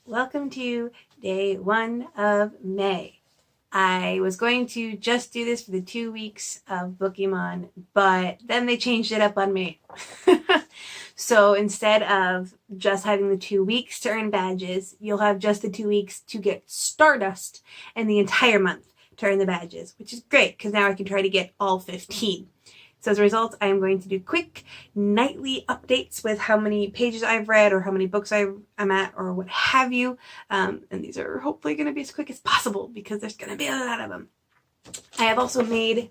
Welcome to day 1 of May. I was going to just do this for the 2 weeks of Bookemon, but then they changed it up on me. So instead of just having the 2 weeks to earn badges, you'll have just the 2 weeks to get Stardust and the entire month to earn the badges, which is great because now I can try to get all 15. So as a result, I am going to do quick nightly updates with how many pages I've read or how many books I'm at or what have you. And these are hopefully going to be as quick as possible because there's going to be a lot of them. I have also made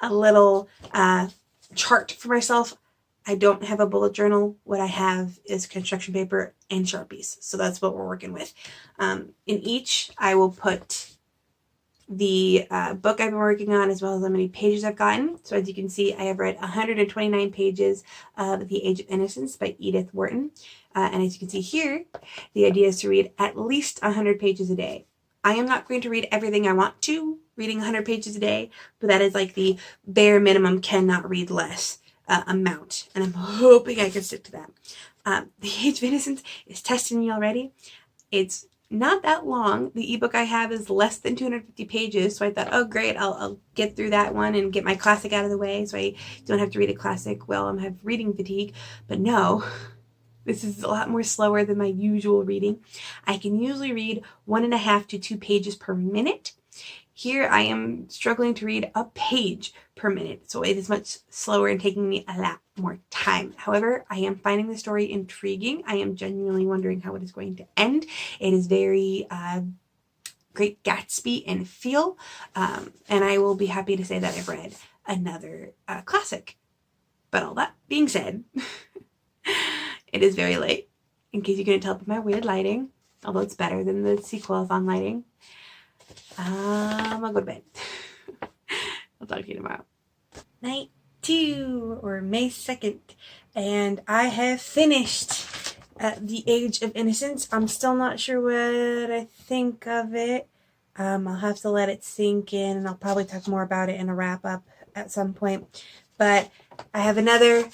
a little chart for myself. I don't have a bullet journal. What I have is construction paper and Sharpies. So that's what we're working with. In each, I will put the book I've been working on as well as how many pages I've gotten. So as you can see, I have read 129 pages of The Age of Innocence by Edith Wharton. And as you can see here, the idea is to read at least 100 pages a day. I am not going to read everything I want to, reading 100 pages a day, but that is like the bare minimum, cannot read less amount. And I'm hoping I can stick to that. The Age of Innocence is testing me already. It's not that long. The ebook I have is less than 250 pages, so I thought, oh great, I'll get through that one and get my classic out of the way so I don't have to read a classic while I have reading fatigue. But no, this is a lot more slower than my usual reading. I can usually read 1.5 to 2 pages per minute. Here I am struggling to read a page per minute, so it is much slower and taking me a lot more time. However, I am finding the story intriguing. I am genuinely wondering how it is going to end. It is very Great Gatsby in feel, and I will be happy to say that I've read another classic. But all that being said, it is very late, in case you couldn't tell by my weird lighting, although it's better than the sequel-a-thon lighting. I'll go to bed. I'll talk to you tomorrow. Night 2, or May 2nd, and I have finished The Age of Innocence. I'm still not sure what I think of it. I'll have to let it sink in, and I'll probably talk more about it in a wrap-up at some point. But I have another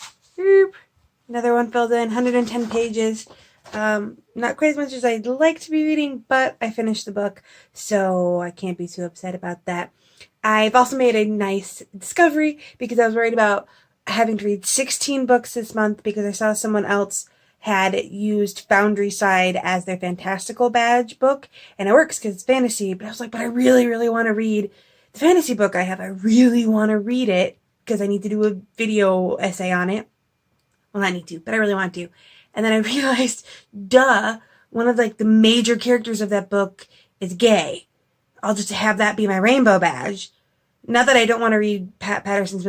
one filled in, 110 pages. Not quite as much as I'd like to be reading, but I finished the book, so I can't be too upset about that. I've also made a nice discovery because I was worried about having to read 16 books this month because I saw someone else had used Foundry Side as their fantastical badge book, and it works because it's fantasy, but I was like, but I really, really want to read the fantasy book I have. I really want to read it because I need to do a video essay on it. Well, not need to, but I really want to. And then I realized, one of like the major characters of that book is gay. I'll just have that be my rainbow badge. Not that I don't want to read Pat Patterson's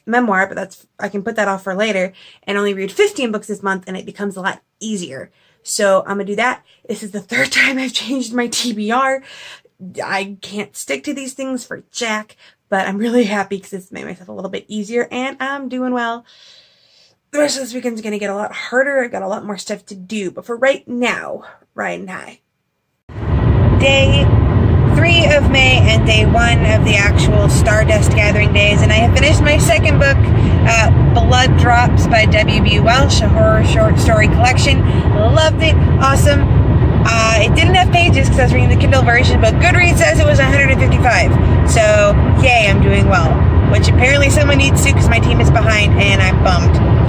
memoir, but I can put that off for later and only read 15 books this month, and it becomes a lot easier. So I'm gonna do that. This is the 3rd time I've changed my TBR. I can't stick to these things for jack, but I'm really happy because it's made myself a little bit easier, and I'm doing well. The rest of this weekend's going to get a lot harder. I've got a lot more stuff to do. But for right now, riding high. Day 3 of May and day 1 of the actual Stardust Gathering days. And I have finished my 2nd book, Blood Drops by W.B. Welsh, a horror short story collection. Loved it. Awesome. It didn't have pages because I was reading the Kindle version, but Goodreads says it was 155. So, yay, I'm doing well. Which apparently someone needs to because my team is behind and I'm bummed.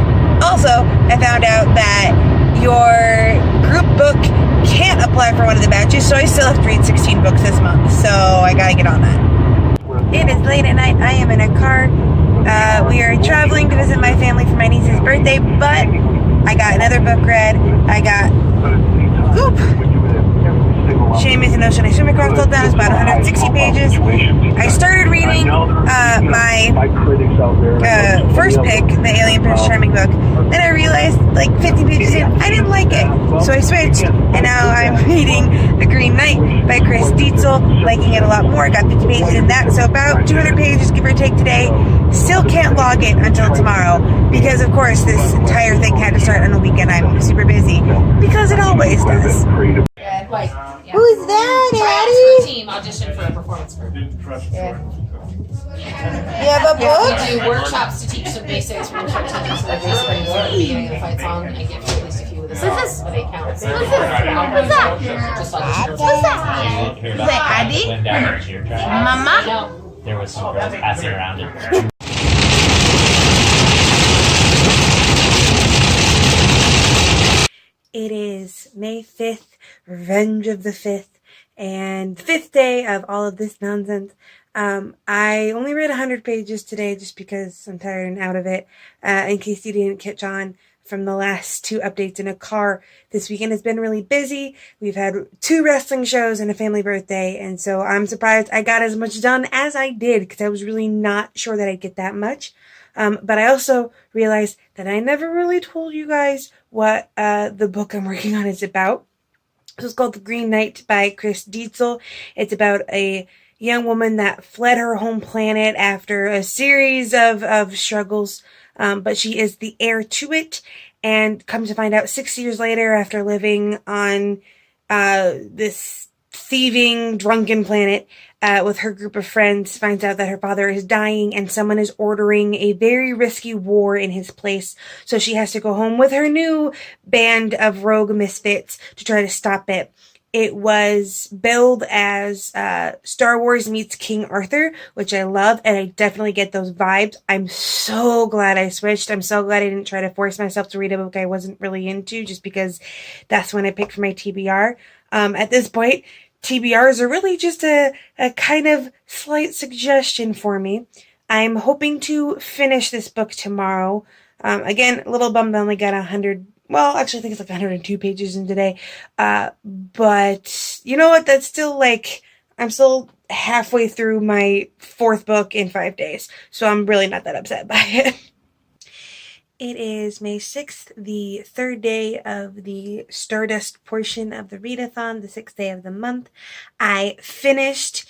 Also, I found out that your group book can't apply for one of the badges, so I still have to read 16 books this month, so I gotta get on that. It is late at night. I am in a car. We are traveling to visit my family for my niece's birthday, but I got another book read. I got Shame is an Ocean I Swim Across Till Dawn. It's about 160 pages. I started reading my first pick, the Alien Prince Charming book. Then I realized, like 50 pages in, I didn't like it. So I switched, and now I'm reading The Green Knight by Chris Dietzel, liking it a lot more. Got 50 pages in that, so about 200 pages, give or take, today. Still can't log it until tomorrow, because of course this entire thing had to start on the weekend. I'm super busy, because it always does. Yeah, like, yeah. Who's that, Tryouts for a team, audition for a performance group. Yeah. You have a book? We do workshops to teach some basics. We're going to start teaching some of the basics at the beginning of the fight song and get through at least a few of This What's is they count. What's that? Just like What's that? You hear Is about that how Abby? it went down the cheer track? Mama? no. There was some girls passing around it. It is May 5th, Revenge of the 5th, and the 5th day of all of this nonsense. I only read 100 pages today just because I'm tired and out of it. In case you didn't catch on from the last 2 updates in a car, this weekend has been really busy. We've had 2 wrestling shows and a family birthday, and so I'm surprised I got as much done as I did because I was really not sure that I'd get that much. But I also realized that I never really told you guys what the book I'm working on is about. This is called The Green Knight by Chris Dietzel. It's about a young woman that fled her home planet after a series of struggles, but she is the heir to it, and comes to find out 6 years later, after living on this thieving, drunken planet with her group of friends, finds out that her father is dying and someone is ordering a very risky war in his place. So she has to go home with her new band of rogue misfits to try to stop it. It was billed as Star Wars meets King Arthur, which I love, and I definitely get those vibes. I'm so glad I switched. I'm so glad I didn't try to force myself to read a book I wasn't really into, just because that's when I picked for my TBR. At this point, TBRs are really just a kind of slight suggestion for me. I'm hoping to finish this book tomorrow. Again, a little bummed I only got 100. Well, actually, I think it's like 102 pages in today. But you know what? That's still I'm still halfway through my 4th book in 5 days. So I'm really not that upset by it. It is May 6th, the 3rd day of the Stardust portion of the readathon, the 6th day of the month. I finished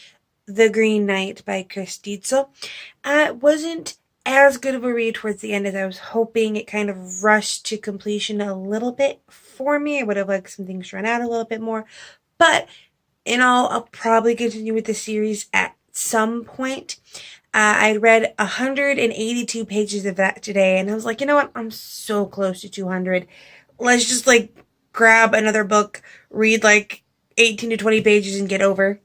The Green Knight by Chris Dietzel. It wasn't as good of a read towards the end as I was hoping. It kind of rushed to completion a little bit for me. I would have liked some things to run out a little bit more. But in all, I'll probably continue with the series at some point. I read 182 pages of that today, and I was like, you know what? I'm so close to 200. Let's just grab another book, read 18 to 20 pages and get over.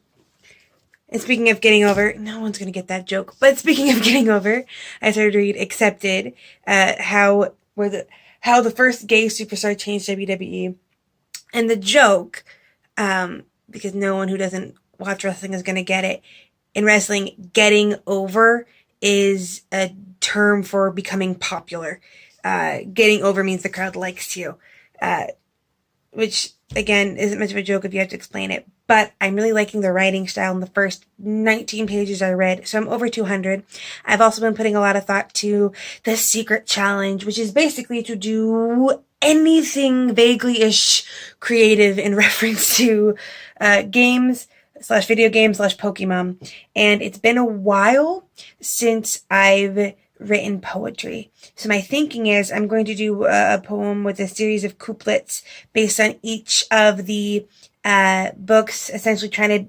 And speaking of getting over, no one's going to get that joke, but speaking of getting over, I started to read Accepted, how the first gay superstar changed WWE. And the joke, because no one who doesn't watch wrestling is going to get it, in wrestling, getting over is a term for becoming popular. Getting over means the crowd likes you, which, again, isn't much of a joke if you have to explain it. But I'm really liking the writing style in the first 19 pages I read, so I'm over 200. I've also been putting a lot of thought to the secret challenge, which is basically to do anything vaguely-ish creative in reference to games, /video games /Pokemon. And it's been a while since I've written poetry. So my thinking is I'm going to do a poem with a series of couplets based on each of the books, essentially trying to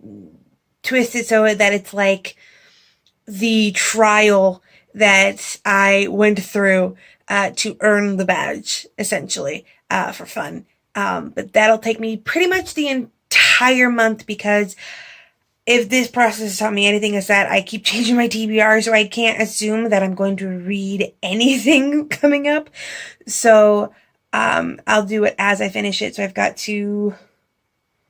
twist it so that it's like the trial that I went through to earn the badge, essentially, for fun. But that'll take me pretty much the entire month, because if this process has taught me anything, is that I keep changing my TBR, so I can't assume that I'm going to read anything coming up. So I'll do it as I finish it. So I've got to...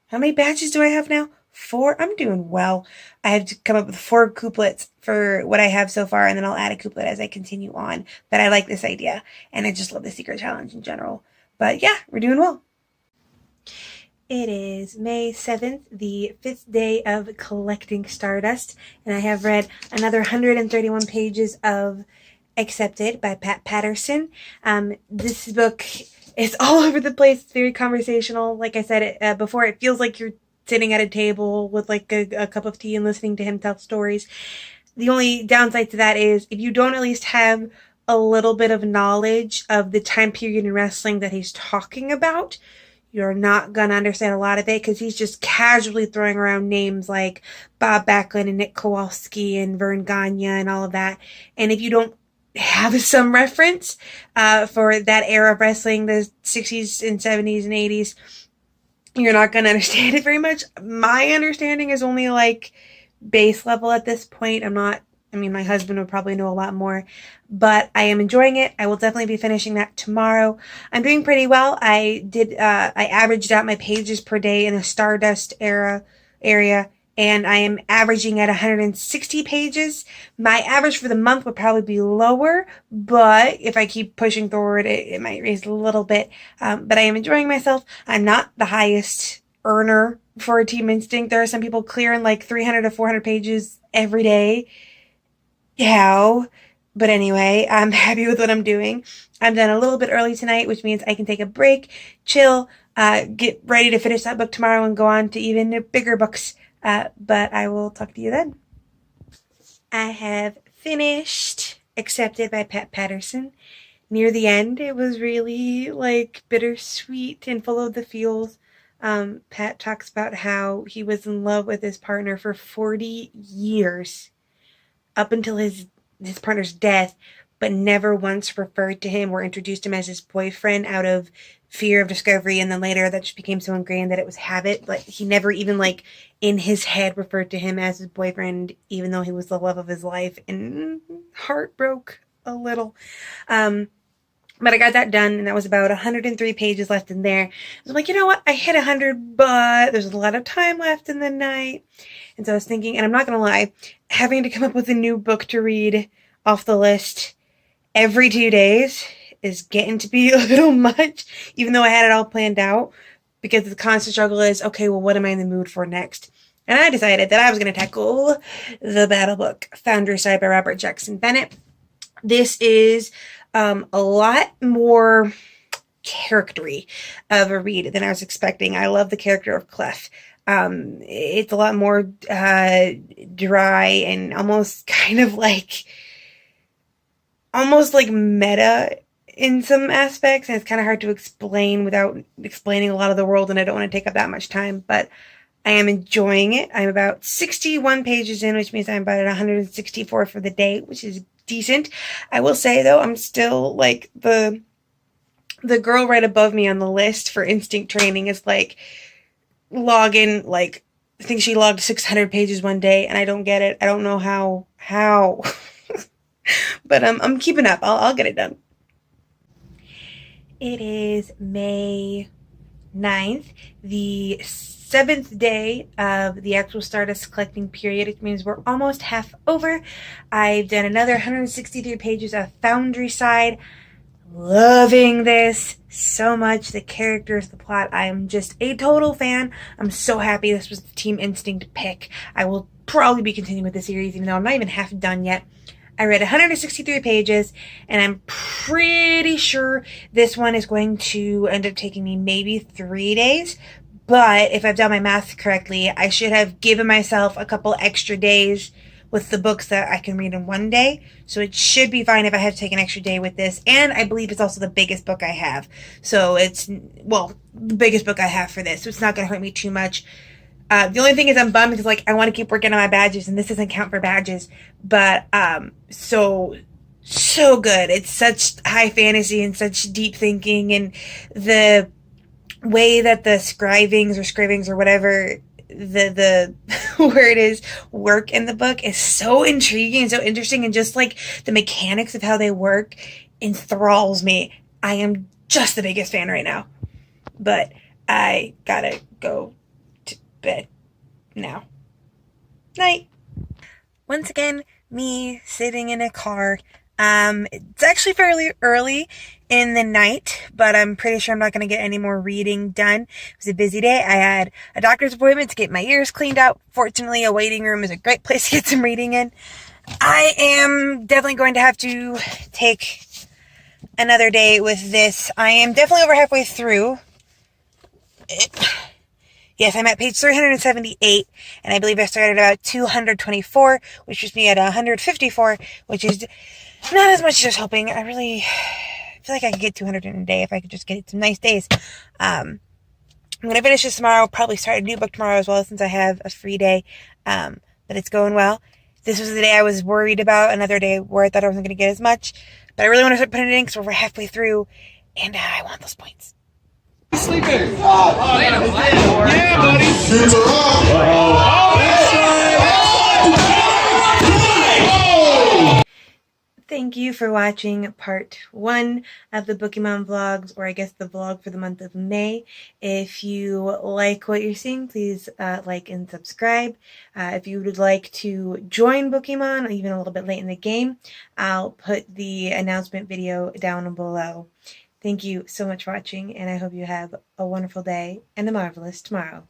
How many batches do I have now? 4? I'm doing well. I have to come up with 4 couplets for what I have so far, and then I'll add a couplet as I continue on. But I like this idea, and I just love the secret challenge in general. But yeah, we're doing well. It is May 7th, the 5th day of collecting Stardust, and I have read another 131 pages of Accepted by Pat Patterson. This book is all over the place. It's very conversational. Like I said before, it feels like you're sitting at a table with a cup of tea and listening to him tell stories. The only downside to that is if you don't at least have a little bit of knowledge of the time period in wrestling that he's talking about, you're not going to understand a lot of it, because he's just casually throwing around names like Bob Backlund and Nick Kowalski and Vern Gagne and all of that. And if you don't have some reference for that era of wrestling, the 60s and 70s and 80s, you're not going to understand it very much. My understanding is only like base level at this point. My husband would probably know a lot more, but I am enjoying it. I will definitely be finishing that tomorrow. I'm doing pretty well. I averaged out my pages per day in the Stardust area, and I am averaging at 160 pages. My average for the month would probably be lower, but if I keep pushing forward, it might raise a little bit. But I am enjoying myself. I'm not the highest earner for Team Instinct. There are some people clearing like 300 to 400 pages every day. Yeah. But anyway, I'm happy with what I'm doing. I'm done a little bit early tonight, which means I can take a break, chill, get ready to finish that book tomorrow and go on to even bigger books. But I will talk to you then. I have finished Accepted by Pat Patterson. Near the end, it was really like bittersweet and full of the feels. Pat talks about how he was in love with his partner for 40 years, up until his partner's death, but never once referred to him or introduced him as his boyfriend out of fear of discovery. And then later that just became so ingrained that it was habit. Like he never even like in his head referred to him as his boyfriend, even though he was the love of his life, and heart broke a little. But I got that done, and that was about 103 pages left in there. I was like, you know what? I hit 100, but there's a lot of time left in the night. And so I was thinking, and I'm not going to lie, having to come up with a new book to read off the list every 2 days is getting to be a little much, even though I had it all planned out, because the constant struggle is, okay, well, what am I in the mood for next? And I decided that I was going to tackle The Battle Book, Foundryside by Robert Jackson Bennett. This is a lot more charactery of a read than I was expecting. I love the character of Clef. It's a lot more dry and almost like meta in some aspects, and it's kind of hard to explain without explaining a lot of the world, and I don't want to take up that much time, but I am enjoying it. I'm about 61 pages in, which means I'm about at 164 for the day, which is decent. I will say, though, I'm still like the girl right above me on the list for instinct training is like logging, like I think she logged 600 pages one day, and I don't get it. I don't know how but I'm keeping up. I'll get it done. It is May 9th, the 7th day of the actual Stardust collecting period. It means we're almost half over. I've done another 163 pages of Foundryside. Loving this so much. The characters, the plot. I'm just a total fan. I'm so happy this was the Team Instinct pick. I will probably be continuing with the series, even though I'm not even half done yet. I read 163 pages, and I'm pretty sure this one is going to end up taking me maybe 3 days. But if I've done my math correctly, I should have given myself a couple extra days with the books that I can read in one day. So it should be fine if I have to take an extra day with this. And I believe it's also the biggest book I have. So it's, well, the biggest book I have for this. So it's not going to hurt me too much. The only thing is I'm bummed because, like, I want to keep working on my badges, and this doesn't count for badges. But, so good. It's such high fantasy and such deep thinking, and the way that the scrivings or whatever the word is work in the book is so intriguing and so interesting, and just like the mechanics of how they work enthralls me. I am just the biggest fan right now. But I gotta go to bed now. Night. Once again, me sitting in a car. It's actually fairly early in the night, but I'm pretty sure I'm not going to get any more reading done. It was a busy day. I had a doctor's appointment to get my ears cleaned out. Fortunately, a waiting room is a great place to get some reading in. I am definitely going to have to take another day with this. I am definitely over halfway through. Yes, I'm at page 378, and I believe I started about 224, which puts me at 154, which is not as much as I was hoping. I really feel like I could get 200 in a day if I could just get some nice days. I'm going to finish this tomorrow, probably start a new book tomorrow as well, since I have a free day, but it's going well. This was the day I was worried about, another day where I thought I wasn't going to get as much. But I really want to start putting it in because we're halfway through, and I want those points. Sleeping. Oh, yeah, buddy. Thank you for watching part 1 of the Bookemon vlogs, or I guess the vlog for the month of May. If you like what you're seeing, please like and subscribe. If you would like to join Bookemon, even a little bit late in the game, I'll put the announcement video down below. Thank you so much for watching, and I hope you have a wonderful day and a marvelous tomorrow.